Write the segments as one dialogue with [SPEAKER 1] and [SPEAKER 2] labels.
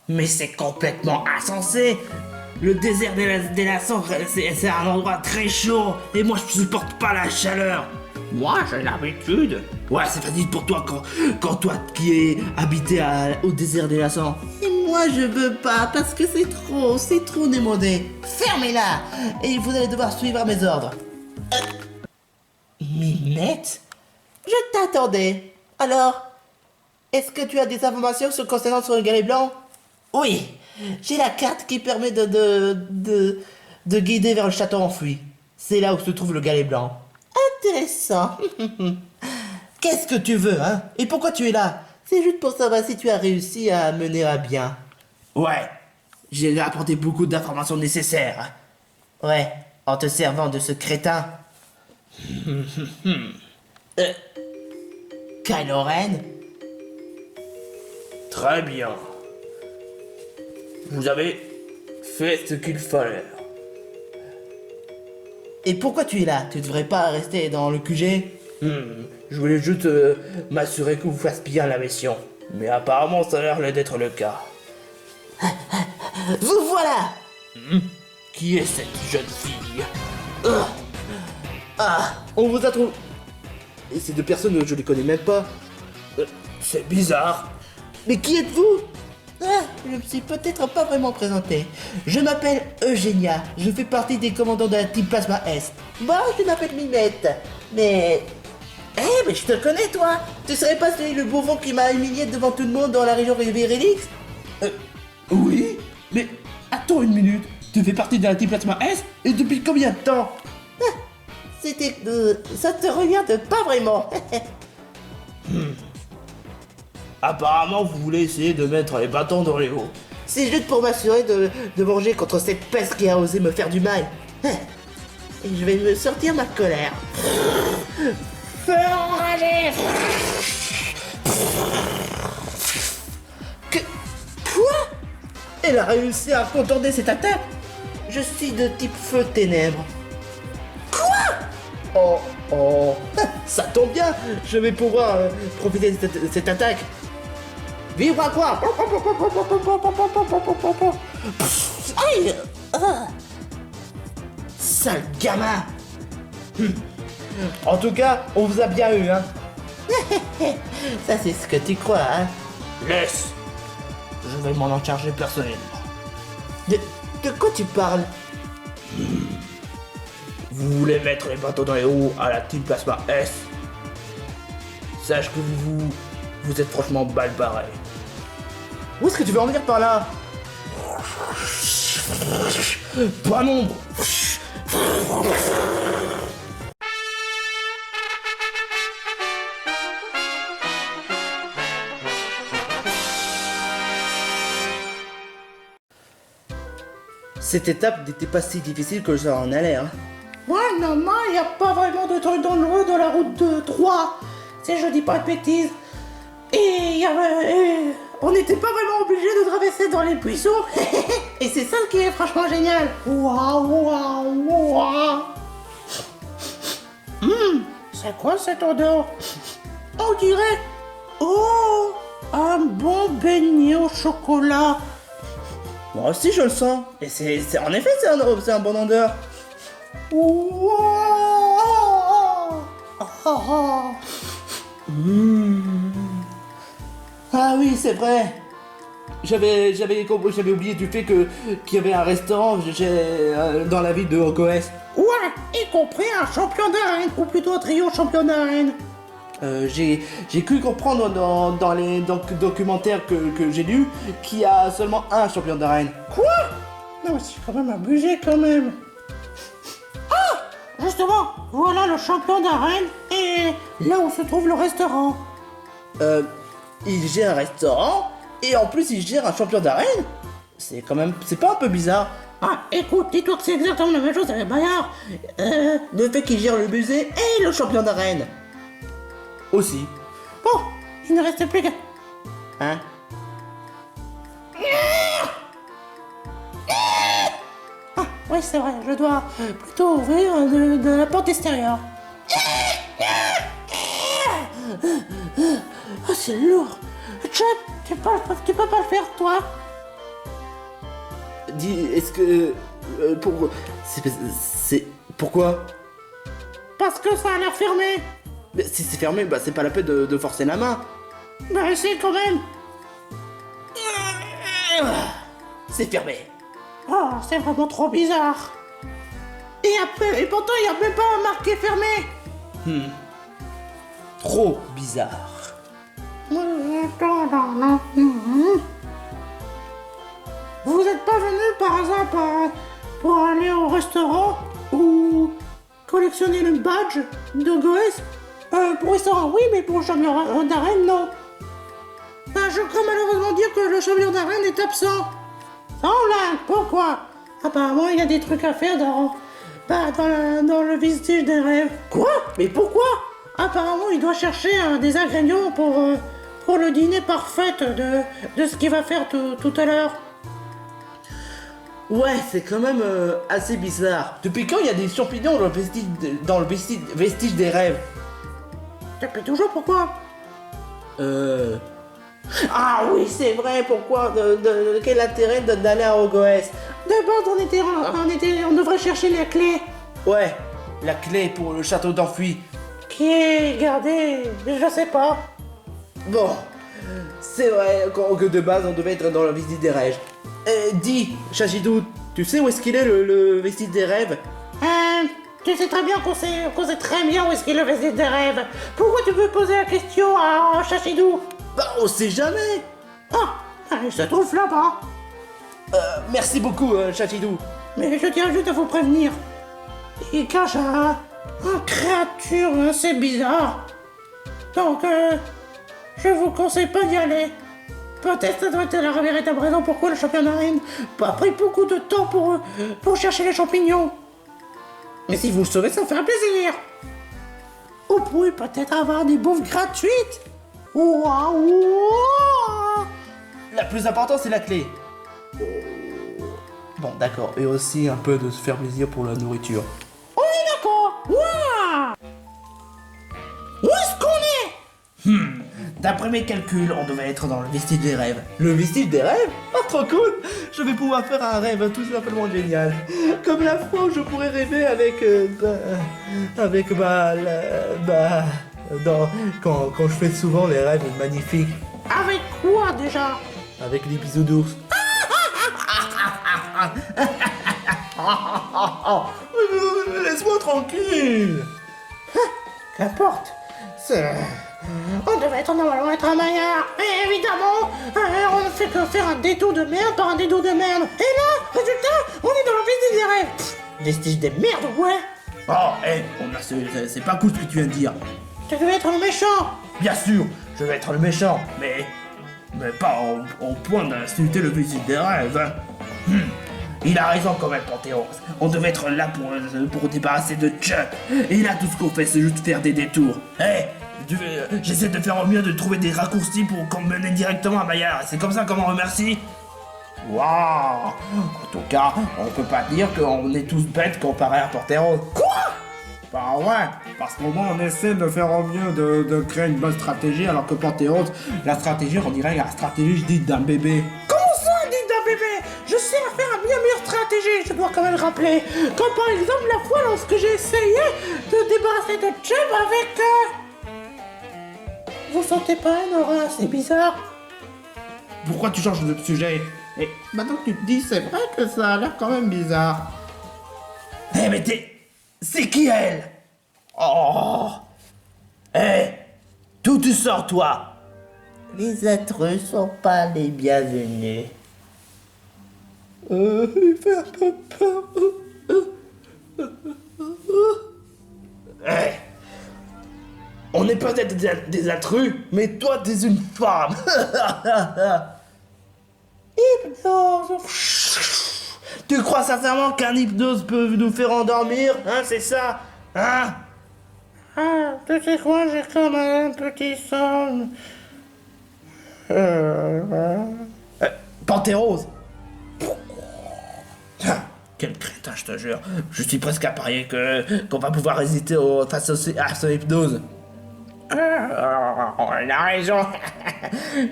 [SPEAKER 1] Mais c'est complètement insensé. Le désert des laçons, c'est un endroit très chaud. Et moi, je supporte pas la chaleur. Moi, j'ai l'habitude. Ouais, c'est facile pour toi quand toi qui es habité au désert des laçons.
[SPEAKER 2] Et moi je veux pas parce que c'est trop demandé. Fermez-la et vous allez devoir suivre mes ordres. Mimette, je t'attendais. Alors, est-ce que tu as des informations concernant sur le galet blanc? Oui, j'ai la carte qui permet de guider vers le château enfoui. C'est là où se trouve le galet blanc. Intéressant. Qu'est-ce que tu veux, hein? Et pourquoi tu es là? C'est juste pour savoir si tu as réussi à mener à bien.
[SPEAKER 1] Ouais, j'ai apporté beaucoup d'informations nécessaires.
[SPEAKER 2] Ouais, en te servant de ce crétin. Kylo Ren?
[SPEAKER 1] Très bien. Vous avez fait ce qu'il fallait.
[SPEAKER 2] Et pourquoi tu es là? Tu devrais pas rester dans le QG?
[SPEAKER 1] Je voulais juste m'assurer que vous fassiez bien la mission. Mais apparemment, ça a l'air d'être le cas.
[SPEAKER 2] Vous voilà!
[SPEAKER 1] Qui est cette jeune fille?
[SPEAKER 2] On vous a trouvé. Et ces deux personnes, je les connais même pas.
[SPEAKER 1] C'est bizarre.
[SPEAKER 2] Mais qui êtes-vous? Je me suis peut-être pas vraiment présenté. Je m'appelle Eugénia. Je fais partie des commandants de la Team Plasma S. Moi, je m'appelle Mimette. Mais... mais je te connais, toi. Tu serais pas celui le bouffon qui m'a humilié devant tout le monde dans la région Vérélix?
[SPEAKER 1] Oui, mais attends une minute. Tu fais partie de la Team Plasma S et depuis combien de temps?
[SPEAKER 2] C'était... ça te regarde pas vraiment.
[SPEAKER 1] Apparemment, vous voulez essayer de mettre les bâtons dans les roues.
[SPEAKER 2] C'est juste pour m'assurer de venger contre cette peste qui a osé me faire du mal. Et je vais me sortir ma colère. Feu enragé. Quoi? Elle a réussi à contourner cette attaque? Je suis de type feu ténèbres. Quoi? Oh, ça tombe bien. Je vais pouvoir profiter de cette attaque. Vive à quoi? Aïe! Sale gamin! En tout cas, on vous a bien eu, hein? Ça, c'est ce que tu crois, hein?
[SPEAKER 1] Laisse. Je vais m'en en charger personnellement.
[SPEAKER 2] De quoi tu parles?
[SPEAKER 1] Vous voulez mettre les bâtons dans les roues à la Team Plasma S? Sache que vous êtes franchement mal barré.
[SPEAKER 2] Où est-ce que tu veux en venir par là?
[SPEAKER 1] Pas nombre.
[SPEAKER 2] Cette étape n'était pas si difficile que ça en a l'air. Hein.
[SPEAKER 3] Ouais, non, il n'y a pas vraiment de truc dangereux dans la route de 3. Si je dis pas de bêtises. Et on n'était pas vraiment obligé de traverser dans les buissons. Et c'est ça qui est franchement génial. Waouh. C'est quoi cette odeur? On dirait... Oh, un bon beignet au chocolat.
[SPEAKER 2] Moi aussi je le sens. Et en effet c'est un bon odeur.
[SPEAKER 3] Wow.
[SPEAKER 2] Ah oui, c'est vrai. J'avais oublié du fait qu'il y avait un restaurant dans la ville de Okoes.
[SPEAKER 3] Ouais, y compris un champion d'arène, ou plutôt un trio champion d'arène.
[SPEAKER 2] J'ai cru comprendre dans les documentaires que j'ai lus qu'il y a seulement un champion d'arène.
[SPEAKER 3] Quoi? Non, c'est quand même abusé quand même. Ah! Justement, voilà le champion d'arène et là où se trouve le restaurant.
[SPEAKER 2] Il gère un restaurant et en plus il gère un champion d'arène. C'est pas un peu bizarre.
[SPEAKER 3] Ah, écoute, dis-toi que c'est exactement la même chose avec Bayard.
[SPEAKER 2] Le fait qu'il gère le musée et le champion d'arène. Aussi.
[SPEAKER 3] Bon, il ne reste plus qu'à...
[SPEAKER 2] Hein?
[SPEAKER 3] Ah, oui, c'est vrai, je dois plutôt ouvrir de la porte extérieure. Ah, c'est lourd. Chad, tu peux pas le faire, toi?
[SPEAKER 2] dis, est-ce que... pour... Pourquoi?
[SPEAKER 3] Parce que ça a l'air fermé.
[SPEAKER 2] Mais si c'est fermé, bah c'est pas la peine de forcer la main.
[SPEAKER 3] Bah essaye quand même.
[SPEAKER 2] C'est fermé.
[SPEAKER 3] Oh, c'est vraiment trop bizarre. Et pourtant, il n'y a même pas marqué fermé.
[SPEAKER 2] Trop bizarre.
[SPEAKER 3] Vous êtes pas venu par hasard pour aller au restaurant ou collectionner le badge de Goès? Pour restaurant, oui, mais pour le champion d'arène, non. Je crois malheureusement dire que le champion d'arène est absent. Sans blague, pourquoi? Apparemment, il y a des trucs à faire dans le vestige des rêves.
[SPEAKER 2] Quoi? Mais pourquoi?
[SPEAKER 3] Apparemment, il doit chercher des ingrédients pour le dîner parfait de ce qu'il va faire tout à l'heure.
[SPEAKER 2] Ouais, c'est quand même assez bizarre. Depuis quand il y a des champignons dans le vestige des rêves?
[SPEAKER 3] Depuis toujours, pourquoi?
[SPEAKER 2] Ah oui, c'est vrai, pourquoi? Quel intérêt d'aller à Ogoès?
[SPEAKER 3] De base, on devrait chercher la clé.
[SPEAKER 2] Ouais, la clé pour le château d'enfui.
[SPEAKER 3] Qui est gardée, je sais pas.
[SPEAKER 2] Bon, c'est vrai que de base on devait être dans le vestige des rêves. Dis, Chachidou, tu sais où est-ce qu'il est le vestige des rêves?
[SPEAKER 3] Tu sais très bien qu'on sait très bien où est-ce qu'il est le vestige des rêves. Pourquoi tu veux poser la question à Chachidou?
[SPEAKER 2] Bah, on sait jamais.
[SPEAKER 3] Il se trouve là-bas.
[SPEAKER 2] Merci beaucoup, Chachidou.
[SPEAKER 3] Mais je tiens juste à vous prévenir. Il cache un créature assez bizarre. Donc, je vous conseille pas d'y aller. Peut-être ça doit être la véritable raison pourquoi le champion d'arène a pris beaucoup de temps pour chercher les champignons. Mais si vous le sauvez, ça me fera plaisir. Vous pouvez peut-être avoir des bouffes gratuites. Waouh!
[SPEAKER 2] La plus importante, c'est la clé. Bon, d'accord. Et aussi un peu de se faire plaisir pour la nourriture.
[SPEAKER 3] On est d'accord. Waouh! Où est-ce qu'on est?
[SPEAKER 1] D'après mes calculs, on devait être dans le vestige des rêves.
[SPEAKER 2] Le vestige des rêves? Oh, trop cool! Je vais pouvoir faire un rêve tout simplement génial. Comme la fois où je pourrais rêver quand je fais souvent les rêves magnifiques.
[SPEAKER 3] Avec quoi déjà?
[SPEAKER 2] Avec les bisous d'ours. Laisse-moi tranquille!
[SPEAKER 3] Qu'importe. On devait normalement être un maillard. Et évidemment, on ne fait que faire un détour de merde par un détour de merde. Et là, résultat, on est dans le vestige des rêves. Vestige des merdes, ouais.
[SPEAKER 1] C'est pas cool ce que tu viens de dire.
[SPEAKER 3] Tu devais être le méchant.
[SPEAKER 1] Bien sûr, je vais être le méchant, mais pas au point d'insulter le vestige des rêves. Hein. Il a raison quand même, Panthéos. On devait être là pour débarrasser de Chuck. Et là, tout ce qu'on fait, c'est juste faire des détours. J'essaie de faire au mieux de trouver des raccourcis pour qu'on me mène directement à Maillard. C'est comme ça qu'on m'en remercie. Waouh! En tout cas, on peut pas dire qu'on est tous bêtes comparé à Panthéos. Quoi? Bah ouais, parce qu'au moins on essaie de faire au mieux de créer une bonne stratégie, alors que Panthéos, la stratégie, on dirait la stratégie dite d'un bébé.
[SPEAKER 3] Comment ça, dit d'un bébé? Je sais faire une bien meilleure stratégie, je dois quand même le rappeler. Comme par exemple la fois lorsque j'ai essayé de débarrasser de Chubb avec... Vous sentez pas une aura assez bizarre?
[SPEAKER 1] Pourquoi tu changes de sujet?
[SPEAKER 3] Et maintenant que tu te dis, c'est vrai que ça a l'air quand même bizarre.
[SPEAKER 1] Mais c'est qui elle? Oh! D'où tu sors, toi?
[SPEAKER 2] Les intrus sont pas les bienvenus. Il fait un peu peur.
[SPEAKER 1] On est peut-être des intrus, mais toi, t'es une femme.
[SPEAKER 3] Hypnose.
[SPEAKER 1] Tu crois sincèrement qu'un hypnose peut nous faire endormir? Hein, c'est ça? Hein?
[SPEAKER 3] Tu sais quoi, j'ai comme un petit son.
[SPEAKER 1] Panthéos. Quel crétin, je te jure. Je suis presque à parier qu'on va pouvoir résister face à ce hypnose.
[SPEAKER 3] On a raison.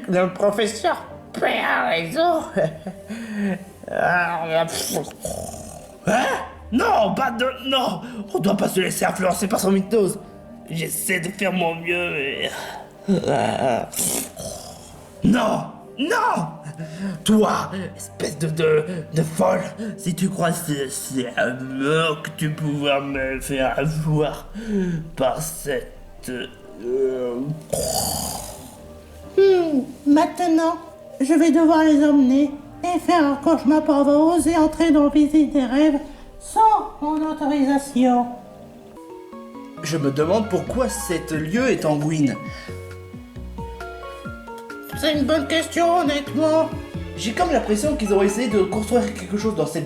[SPEAKER 3] Le professeur père a raison.
[SPEAKER 1] Hein? Non, pas de... Non, on doit pas se laisser influencer par son hypnose. J'essaie de faire mon mieux, mais... Non, non. Toi, espèce de folle, si tu crois que c'est un mot que tu pourras me faire avoir par cette...
[SPEAKER 3] Maintenant, je vais devoir les emmener et faire un cauchemar pour avoir osé entrer dans le visite des rêves sans mon autorisation.
[SPEAKER 2] Je me demande pourquoi cet lieu est en ruine.
[SPEAKER 3] C'est une bonne question, honnêtement.
[SPEAKER 2] J'ai comme l'impression qu'ils ont essayé de construire quelque chose dans ces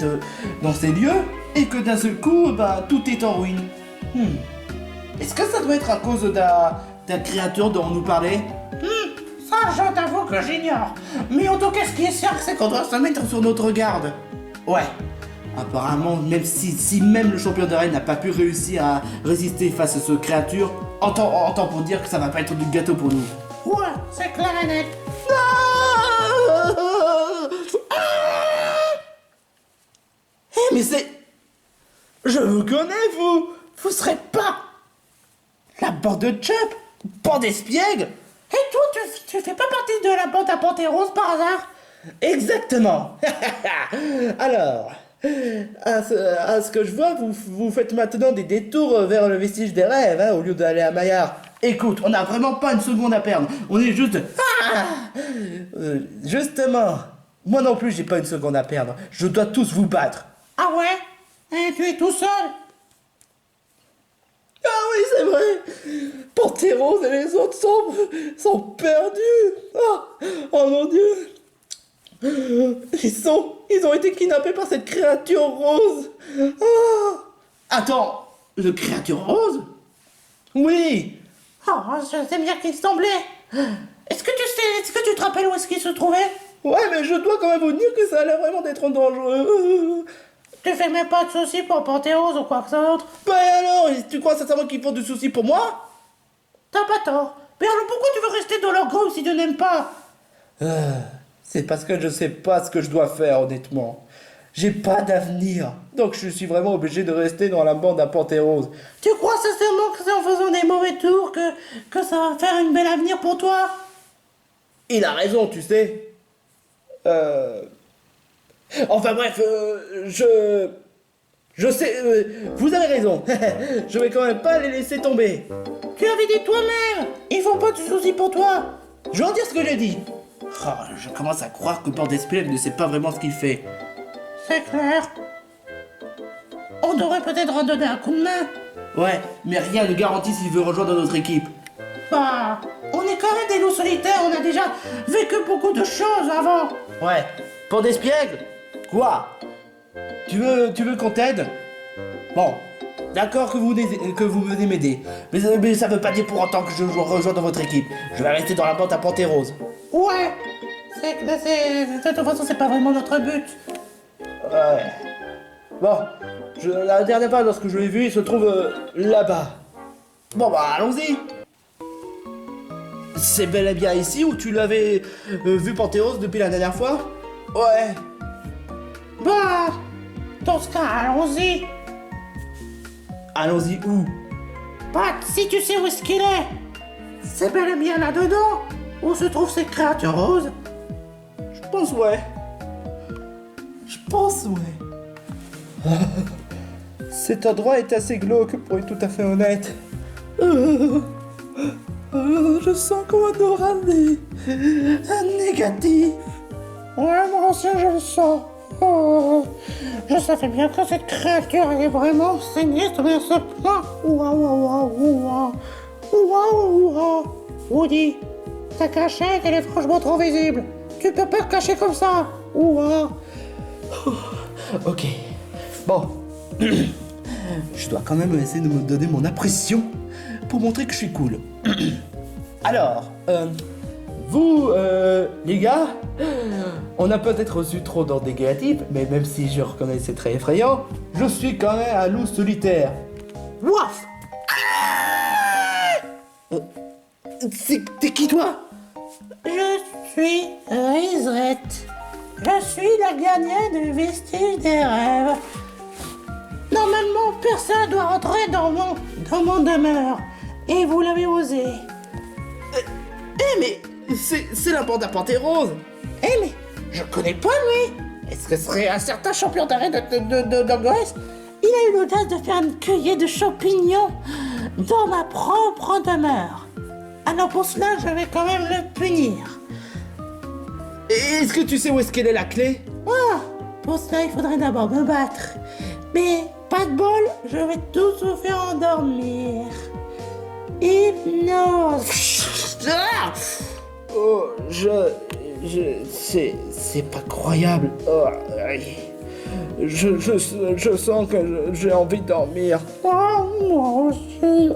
[SPEAKER 2] lieux et que d'un seul coup, bah, tout est en ruine. Est-ce que ça doit être à cause de la créature dont on nous parlait?
[SPEAKER 3] Ça, je t'avoue que j'ignore. Mais en tout cas, ce qui est sûr, c'est qu'on doit se mettre sur notre garde.
[SPEAKER 2] Ouais. Apparemment, même si même le champion de reine n'a pas pu réussir à résister face à cette créature, entend pour dire que ça va pas être du gâteau pour nous.
[SPEAKER 3] Ouais, c'est clair et net.
[SPEAKER 2] Mais c'est... Je vous connais, vous.
[SPEAKER 3] Vous serez pas
[SPEAKER 2] La bande de Chop, bande d'espiègles.
[SPEAKER 3] Et toi, tu fais pas partie de la bande à Pantérose par hasard?
[SPEAKER 2] Exactement. Alors, à ce que je vois, vous faites maintenant des détours vers le vestige des rêves, hein, au lieu d'aller à Maillard. Écoute, on n'a vraiment pas une seconde à perdre. On est juste... justement, moi non plus, j'ai pas une seconde à perdre. Je dois tous vous battre.
[SPEAKER 3] Ah ouais? Et tu es tout seul?
[SPEAKER 2] Ah oui, c'est vrai. Pantérose et les autres sont perdus. Oh mon Dieu. Ils ont été kidnappés par cette créature rose. Attends, le créature rose? Oui.
[SPEAKER 3] Oh, je sais bien qu'il semblait. Est-ce que tu te rappelles où est-ce qu'il se trouvait?
[SPEAKER 2] Ouais, mais je dois quand même vous dire que ça a l'air vraiment d'être dangereux.
[SPEAKER 3] Tu fais même pas de soucis pour Pantérose ou quoi que ce soit d'autre?
[SPEAKER 2] Bah alors, tu crois sincèrement qu'ils font du souci pour moi?
[SPEAKER 3] T'as pas tort. Mais alors pourquoi tu veux rester dans leur groupe si tu n'aimes pas?
[SPEAKER 2] C'est parce que je sais pas ce que je dois faire, honnêtement. J'ai pas d'avenir. Donc je suis vraiment obligé de rester dans la bande à Pantérose.
[SPEAKER 3] Tu crois sincèrement que c'est en faisant des mauvais tours que ça va faire un bel avenir pour toi?
[SPEAKER 2] Il a raison, tu sais. Enfin bref, je sais, vous avez raison. Je vais quand même pas les laisser tomber.
[SPEAKER 3] Tu avais dit toi-même. Ils font pas de soucis pour toi.
[SPEAKER 2] Je vais en dire ce que j'ai dit. Je commence à croire que Bande d'Espiègles ne sait pas vraiment ce qu'il fait.
[SPEAKER 3] C'est clair. On devrait peut-être en donner un coup de main.
[SPEAKER 2] Ouais, mais rien ne garantit s'il veut rejoindre notre équipe.
[SPEAKER 3] Bah, on est quand même des loups solitaires, on a déjà vécu beaucoup de choses avant.
[SPEAKER 2] Ouais, Bande d'Espiègles? Quoi? Tu veux qu'on t'aide? Bon, d'accord que vous venez m'aider, mais ça veut pas dire pour autant que je rejoins dans votre équipe. Je vais rester dans la bande à Pantérose.
[SPEAKER 3] Ouais, de toute façon c'est pas vraiment notre but.
[SPEAKER 2] Ouais. Bon, la dernière fois lorsque je l'ai vu, il se trouve là-bas. Bon bah allons-y. C'est bel et bien ici où tu l'avais vu Pantérose depuis la dernière fois? Ouais.
[SPEAKER 3] Bah, dans ce cas, allons-y.
[SPEAKER 2] Allons-y où?
[SPEAKER 3] Pat, si tu sais où est-ce qu'il est, c'est bel et bien là-dedans où se trouve cette créature rose.
[SPEAKER 2] Je pense ouais. Cet endroit est assez glauque pour être tout à fait honnête. Je sens comme un aura négatif.
[SPEAKER 3] Ouais, moi aussi je le sens. Oh, je savais bien que cette créature est vraiment sinistre, mais à ce point. Woody, ta cachette, elle est franchement trop visible. Tu peux pas te cacher comme ça.
[SPEAKER 2] Ok. Bon. Je dois quand même essayer de me donner mon impression pour montrer que je suis cool. Alors, vous, les gars, on a peut-être reçu trop d'ordres négatifs, mais même si je reconnais c'est très effrayant, je suis quand même un loup solitaire.
[SPEAKER 3] Je suis Rizette. Je suis la gardienne du vestige des rêves. Normalement, personne doit rentrer dans mon demeure. Et vous l'avez osé.
[SPEAKER 2] mais c'est la bande à Panthère Rose.
[SPEAKER 3] Mais je connais pas lui. Est-ce que ce serait un certain champion d'arrêt d'Angoès? Il a eu l'audace de faire une cueillette de champignons dans ma propre demeure. Alors pour cela, je vais quand même le punir.
[SPEAKER 2] Est-ce que tu sais où est-ce qu'elle est la clé?
[SPEAKER 3] Pour cela, il faudrait d'abord me battre. Mais pas de bol, je vais tout vous faire endormir. Hypnose.
[SPEAKER 2] Oh, c'est pas croyable. Oh, aïe. Je sens que j'ai envie de dormir.
[SPEAKER 3] Moi aussi.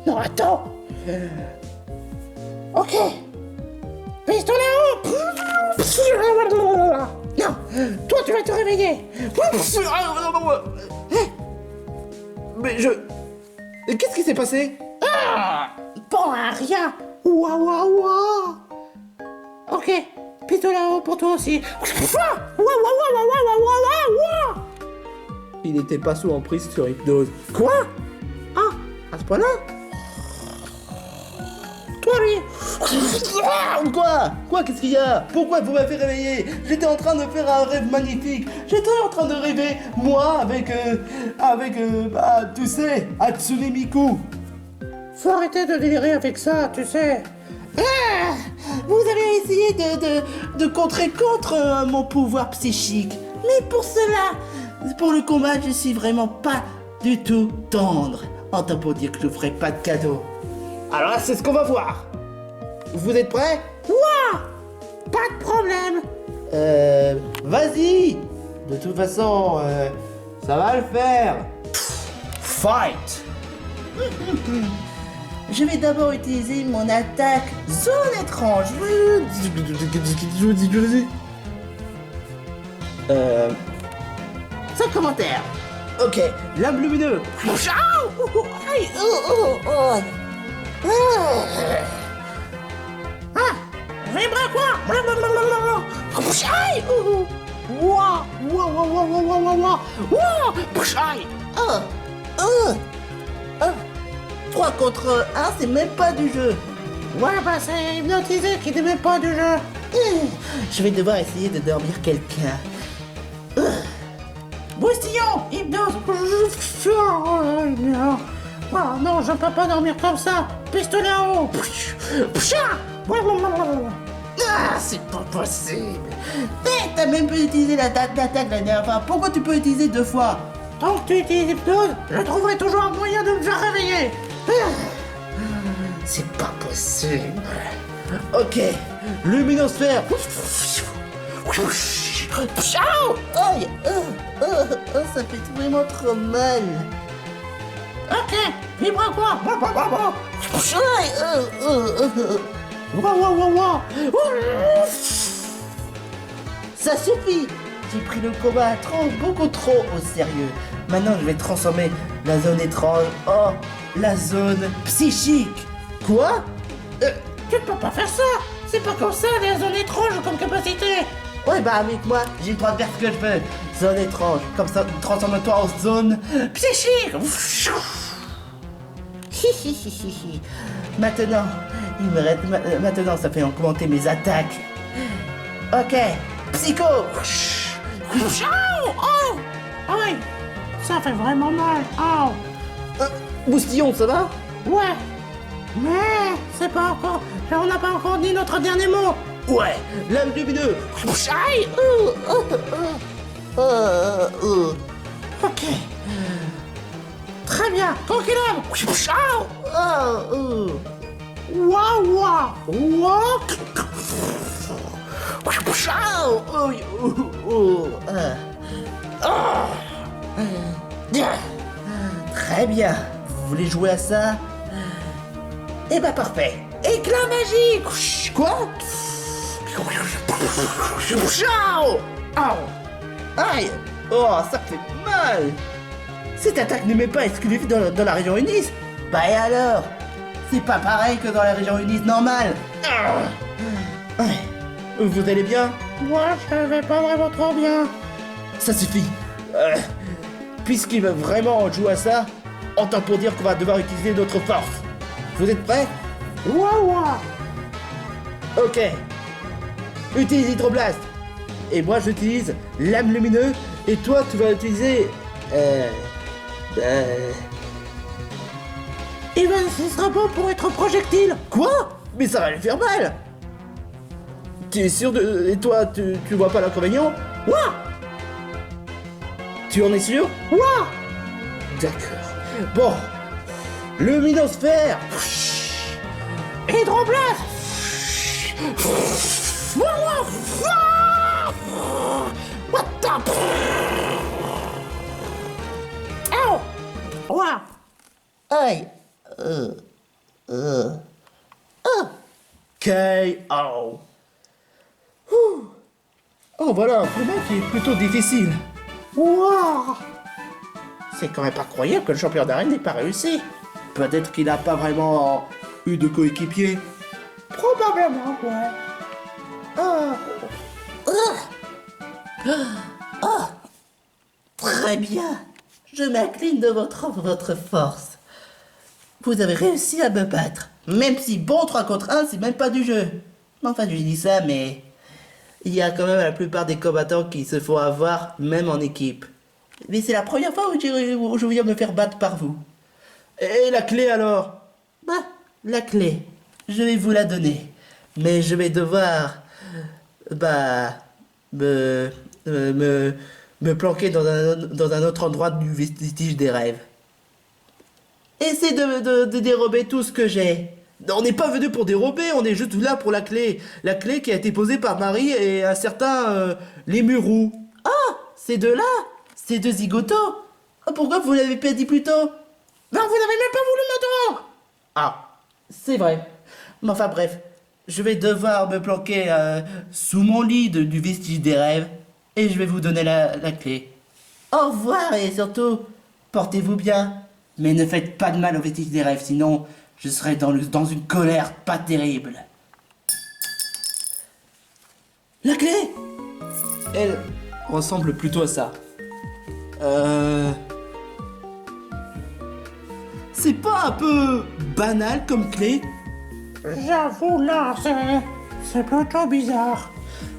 [SPEAKER 3] Non, attends. Ok. Pistolet haut. Non, toi tu vas te réveiller.
[SPEAKER 2] Mais qu'est-ce qui s'est passé?
[SPEAKER 3] Bon, rien. Ouah, ouah, ouah. Ok, pistolet haut pour toi aussi.
[SPEAKER 2] Il était pas sous emprise sur hypnose.
[SPEAKER 3] Quoi? À ce point-là? Toi, lui.
[SPEAKER 2] Quoi? Qu'est-ce qu'il y a? Pourquoi vous m'avez réveillé? J'étais en train de faire un rêve magnifique. J'étais en train de rêver, moi, avec tu sais, Hatsune Miku.
[SPEAKER 3] Faut arrêter de délirer avec ça, tu sais.
[SPEAKER 2] Vous avez essayé de contrer contre mon pouvoir psychique. Mais pour cela, pour le combat, je suis vraiment pas du tout tendre. En tant pour dire que je vous ferai pas de cadeau. Alors là, c'est ce qu'on va voir. Vous êtes prêts?
[SPEAKER 3] Ouah! Pas de problème.
[SPEAKER 2] Vas-y. De toute façon, ça va le faire. Fight. Je vais d'abord utiliser mon attaque zone étrange. Sans commentaire. Ok, lame lumineux.
[SPEAKER 3] Vibre quoi? Ouah!
[SPEAKER 2] 3 contre 1, c'est même pas du jeu.
[SPEAKER 3] Ouais, bah c'est hypnotisé qui n'aimait pas du jeu.
[SPEAKER 2] Je vais devoir essayer de dormir quelqu'un.
[SPEAKER 3] Boustillon, hypnose. Oh non, je peux pas dormir comme ça. Pistolet en haut.
[SPEAKER 2] C'est pas possible. Mais t'as même pu utiliser l'attaque la dernière fois. Pourquoi tu peux utiliser 2 fois?
[SPEAKER 3] Tant que tu utilises hypnose, je trouverai toujours un moyen de me faire réveiller.
[SPEAKER 2] C'est pas possible. Ok, luminosphère. Aïe, ça fait vraiment trop mal.
[SPEAKER 3] Ok, vibre quoi?
[SPEAKER 2] Ça suffit. J'ai pris le combat beaucoup trop au sérieux. Maintenant, je vais transformer la zone étrange en la zone psychique. Quoi?
[SPEAKER 3] Tu peux pas faire ça. C'est pas comme ça, les zones étranges comme capacité.
[SPEAKER 2] Ouais, bah avec moi, j'ai le droit de faire ce que je veux. Zone étrange. Comme ça, transforme-toi en zone psychique. Maintenant, maintenant, ça fait augmenter mes attaques. Ok, psycho.
[SPEAKER 3] Oh! Ah oui, ça fait vraiment mal. Oh!
[SPEAKER 2] Boustillon, ça va?
[SPEAKER 3] Ouais, mais c'est pas encore. On n'a pas encore dit notre dernier mot.
[SPEAKER 2] Ouais, lame lumineux.
[SPEAKER 3] Ok. Très bien, tranquille. Waouh, waouh.
[SPEAKER 2] Très bien. Vous voulez jouer à ça? Eh ben parfait. Éclat magique. Quoi? Aïe. Oh, ça fait mal. Cette attaque ne m'est pas exclusive dans la région Unis. Bah et alors? C'est pas pareil que dans la région Unis normale. Ouais. Vous allez bien?
[SPEAKER 3] Moi, je vais pas vraiment trop bien.
[SPEAKER 2] Ça suffit. Puisqu'il veut vraiment jouer à ça, entend pour dire qu'on va devoir utiliser notre force. Vous êtes prêts?
[SPEAKER 3] Ouah.
[SPEAKER 2] Ok. Utilise Hydroblast. Et moi j'utilise Lame Lumineux. Et toi tu vas utiliser...
[SPEAKER 3] Eh ben, ce sera bon pour être projectile.
[SPEAKER 2] Quoi? Mais ça va lui faire mal. Tu es sûr de... Et toi, tu vois pas l'inconvénient?
[SPEAKER 3] Ouah.
[SPEAKER 2] Tu en es sûr?
[SPEAKER 3] Ouah.
[SPEAKER 2] D'accord. Bon. Luminosphère.
[SPEAKER 3] Hydroblast. What the... Ow. Ouah.
[SPEAKER 2] Aïe. K.O. Oh voilà un combat qui est plutôt difficile.
[SPEAKER 3] Ouah.
[SPEAKER 2] C'est quand même pas croyable que le champion d'arène n'ait pas réussi. Peut-être qu'il n'a pas vraiment eu de coéquipier.
[SPEAKER 3] Probablement, ouais.
[SPEAKER 2] Très bien. Je m'incline de votre force. Vous avez réussi à me battre. Même si bon 3 contre 1, c'est même pas du jeu. Enfin, je dis ça, mais... Il y a quand même la plupart des combattants qui se font avoir, même en équipe. Mais c'est la première fois où je viens me faire battre par vous. Et la clé alors? Bah, la clé, je vais vous la donner. Mais je vais devoir... me planquer dans un autre endroit du vestige des rêves. Essaie de dérober tout ce que j'ai. On n'est pas venu pour dérober, on est juste là pour la clé. La clé qui a été posée par Marie et un certain les Murous. Ah, ces deux-là, ces deux zigotos. Ah, pourquoi vous l'avez pas dit plus tôt?
[SPEAKER 3] Non, vous n'avez même pas voulu m'attendre.
[SPEAKER 2] Ah, c'est vrai. Mais enfin bref, je vais devoir me planquer sous mon lit du vestige des rêves et je vais vous donner la clé. Au revoir et surtout, portez-vous bien. Mais ne faites pas de mal au vestige des rêves, sinon je serai dans une colère pas terrible. La clé! Elle ressemble plutôt à ça. C'est pas un peu banal comme clé?
[SPEAKER 3] J'avoue, là, c'est plutôt bizarre.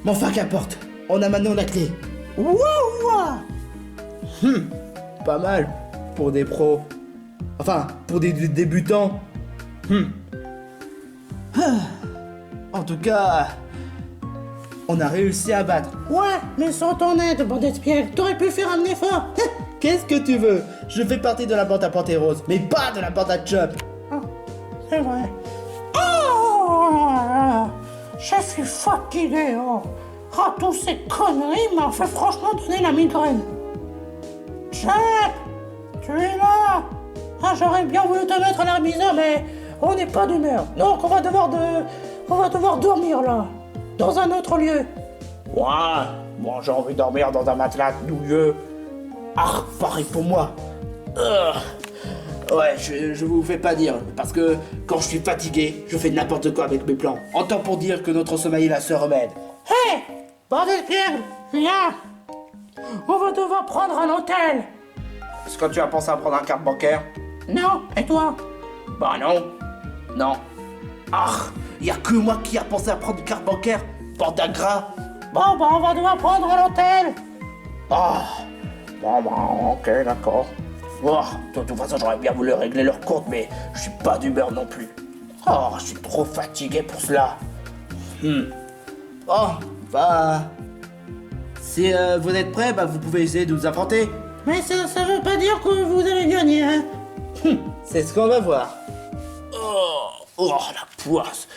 [SPEAKER 2] Mais enfin, qu'importe. On a maintenant la clé.
[SPEAKER 3] Ouah.
[SPEAKER 2] Pas mal pour des pros. Enfin, pour des débutants. En tout cas, on a réussi à battre.
[SPEAKER 3] Ouais, mais sans ton aide, bande d'espiègles, t'aurais pu faire un effort.
[SPEAKER 2] Qu'est-ce que tu veux? Je fais partie de la bande à Pantérose, mais pas de la bande à Chop.
[SPEAKER 3] Oh, c'est vrai. Oh, je suis fatigué, oh. Ah, toutes ces conneries m'ont fait franchement donner la migraine. Chop, tu es là? Ah, j'aurais bien voulu te mettre à la misère, mais on n'est pas d'humeur. Donc on va devoir dormir là, dans un autre lieu.
[SPEAKER 2] Ouais, moi j'ai envie de dormir dans un matelas douilleux. Ah, pareil pour moi. Ouais, je vous fais pas dire, parce que quand je suis fatigué, je fais n'importe quoi avec mes plans. En temps pour dire que notre sommeil est la seule remède.
[SPEAKER 3] Hé, bande d'espiègles, viens. On va devoir prendre un hôtel.
[SPEAKER 2] Est-ce que tu as pensé à prendre un carte bancaire?
[SPEAKER 3] Non, et toi?
[SPEAKER 2] Bah non. Non. Ah, y a que moi qui a pensé à prendre une carte bancaire. Bande à gras.
[SPEAKER 3] Bon, bah on va devoir prendre un hôtel.
[SPEAKER 2] Ah. Bon, bah, ok, d'accord. Oh, de toute façon, j'aurais bien voulu régler leur compte, mais je suis pas d'humeur non plus. Oh, je suis trop fatigué pour cela. Oh, bah... Si vous êtes prêts, bah vous pouvez essayer de vous affronter.
[SPEAKER 3] Mais ça veut pas dire que vous allez gagner, hein.
[SPEAKER 2] C'est ce qu'on va voir. Oh, la poisse.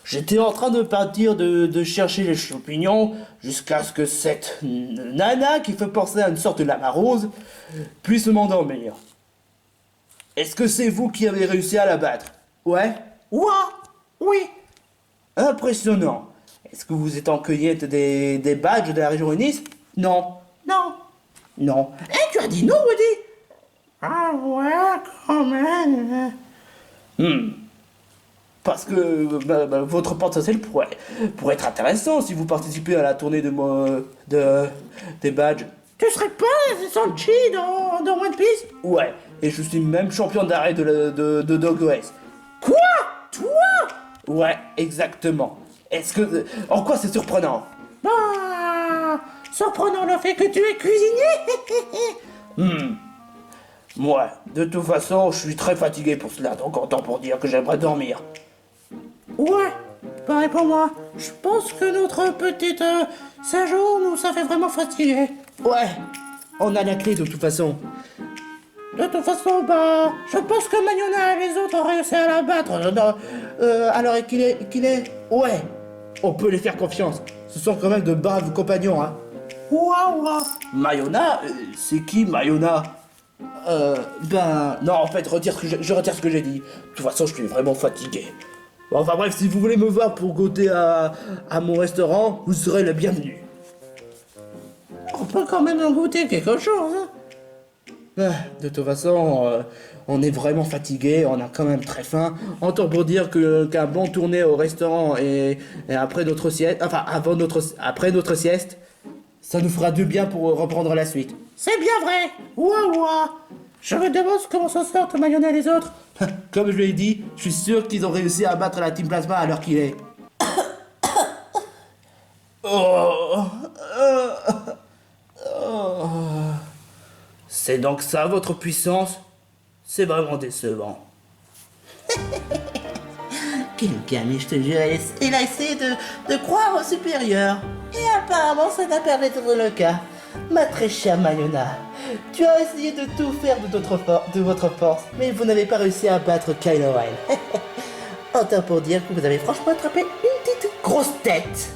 [SPEAKER 2] J'étais en train de partir de chercher les champignons jusqu'à ce que cette nana qui fait penser à une sorte de lama rose puisse m'endormir. Est-ce que c'est vous qui avez réussi à la battre? Ouais?
[SPEAKER 3] Ouah, oui.
[SPEAKER 2] Impressionnant. Est-ce que vous êtes en cueillette des badges de la région Unis? Non.
[SPEAKER 3] Non.
[SPEAKER 2] Non. Eh, tu as dit non, Woody?
[SPEAKER 3] Ah ouais, quand même.
[SPEAKER 2] Parce que votre potentiel pourrait être intéressant si vous participez à la tournée des badges.
[SPEAKER 3] Tu serais pas Sanji dans One Piece?
[SPEAKER 2] Ouais, et je suis même champion d'arrêt de Dog OS.
[SPEAKER 3] Quoi? Toi?
[SPEAKER 2] Ouais, exactement. En quoi c'est surprenant?
[SPEAKER 3] Bah, surprenant le fait que tu es cuisinier.
[SPEAKER 2] Ouais, de toute façon, je suis très fatigué pour cela, donc autant pour dire que j'aimerais dormir.
[SPEAKER 3] Ouais, pareil pour moi. Je pense que notre petite séjour nous a fait vraiment fatiguer.
[SPEAKER 2] Ouais, on a la clé de toute façon.
[SPEAKER 3] De toute façon, bah, je pense que Mayona et les autres ont réussi à la battre.
[SPEAKER 2] Alors qu'il est... Ouais, on peut les faire confiance. Ce sont quand même de braves compagnons, hein.
[SPEAKER 3] Waouh.
[SPEAKER 2] Mayona, c'est qui Mayona? Non, en fait, je retire ce que j'ai dit. De toute façon, je suis vraiment fatigué. Enfin bref, si vous voulez me voir pour goûter à mon restaurant, vous serez le bienvenu.
[SPEAKER 3] On peut quand même en goûter quelque chose, hein.
[SPEAKER 2] De toute façon, on est vraiment fatigué, on a quand même très faim. Autant pour dire qu'un bon tourné au restaurant et après notre sieste, après notre sieste, ça nous fera du bien pour reprendre la suite.
[SPEAKER 3] C'est bien vrai. Waouh. Je me demande comment s'en sortent Mayona et les autres.
[SPEAKER 2] Comme je l'ai dit, je suis sûr qu'ils ont réussi à battre la Team Plasma à l'heure qu'il est. C'est donc ça votre puissance? C'est vraiment décevant.
[SPEAKER 4] Quel gamin, je te jure, il a essayé de croire au supérieur. Et apparemment, ça n'a pas d'être le cas. Ma très chère Mayona, tu as essayé de tout faire de votre force, mais vous n'avez pas réussi à battre Kylo Ren. Autant pour dire que vous avez franchement attrapé une petite grosse tête.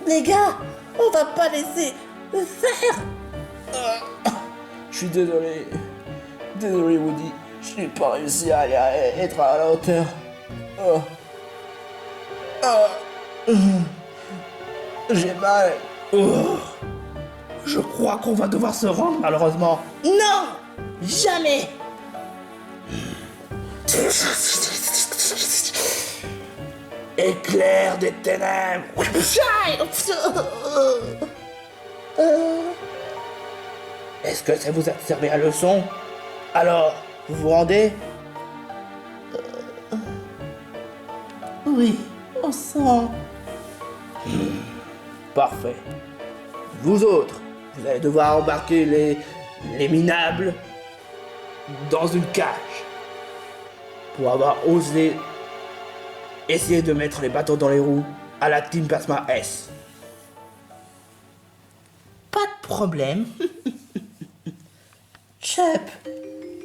[SPEAKER 4] Les gars, on va pas laisser faire.
[SPEAKER 2] Je suis désolé. Désolé Woody. Je n'ai pas réussi à être à la hauteur. J'ai mal. Je crois qu'on va devoir se rendre malheureusement.
[SPEAKER 4] Non, jamais.
[SPEAKER 2] Éclair des ténèbres. Est-ce que ça vous a servi à leçon? Alors, vous vous rendez?
[SPEAKER 4] Oui, on sent.
[SPEAKER 2] Parfait. Vous autres, vous allez devoir embarquer les minables dans une cage pour avoir osé essayer de mettre les bâtons dans les roues à la Team Plasma S.
[SPEAKER 4] Pas de problème.
[SPEAKER 3] Chep,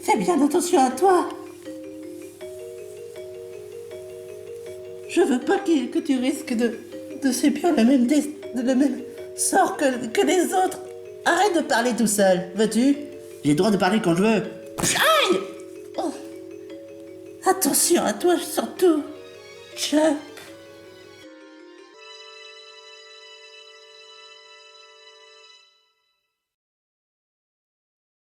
[SPEAKER 3] fais bien attention à toi.
[SPEAKER 4] Je veux pas que tu risques de subir le même sort que les autres. Arrête de parler tout seul, veux-tu? J'ai le droit de parler quand je veux. Aïe! Oh. Attention à toi surtout, Chep.